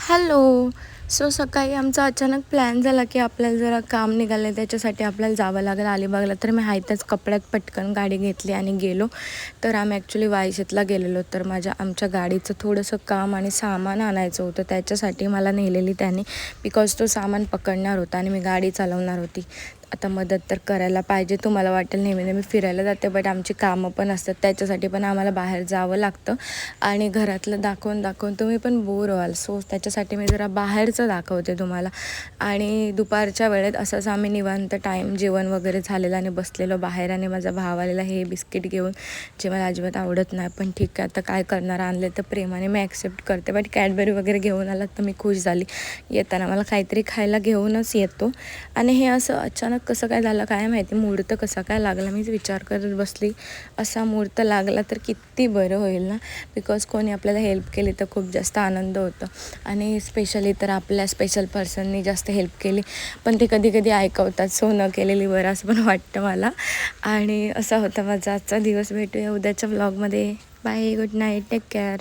Hello. सकाळी आमचा अचानक प्लॅन झाला की आपल्याला जरा काम निघालं आहे, त्याच्यासाठी आपल्याला जावं लागेल अलिबागला. तर मी त्याच कपड्यात पटकन गाडी घेतली आणि गेलो. तर आम्ही ॲक्च्युली वाईशेतला गेलेलो. तर आमच्या गाडीचं थोडंसं काम आणि सामान आणायचं होतं, त्याच्यासाठी मला नेलेली त्याने, बिकॉज तो सामान पकडणार होता आणि मी गाडी चालवणार होती. आता मदत तर करायला पाहिजे. तुम्हाला वाटेल नेहमी फिरायला जाते, बट आमची कामं पण असतात, त्याच्यासाठी पण आम्हाला बाहेर जावं लागतं आणि घरातलं दाखवून तुम्ही पण बोर व्हाल. सो त्याच्यासाठी मी जरा बाहेरचं दाखवते तुम्हाला. आणि दुपारच्या वेळेत असंच आम्ही निवांत टाईम, जेवण वगैरे झालेलं आणि बसलेलो बाहेर. आणि माझा भाव आलेला हे बिस्किट घेऊन, जे मला अजिबात आवडत नाही, पण ठीक आहे, आता काय करणार, आणले तर प्रेमाने मी ॲक्सेप्ट करते. बट कॅडबरी वगैरे घेऊन आला तर मी खुश झाली. येताना मला काहीतरी खायला घेऊनच येतो. आणि हे असं अचानक कसं काय झालं काय माहिती, मुहूर्त कसा काय लागला, मीच विचार करत बसली. असा मुहूर्त लागला तर किती बरं होईल ना, बिकॉज कोणी आपल्याला हेल्प केली तर खूप जास्त आनंद होतो. आणि स्पेशली तर आपल्या स्पेशल पर्सननी जास्त हेल्प केली, पण ते कधी कधी ऐकवतात. सो न केलेली बरं असं पण वाटतं मला. आणि असा होता माझा आजचा दिवस. भेटूया उद्याच्या व्लॉगमध्ये. Bye, good night, take care.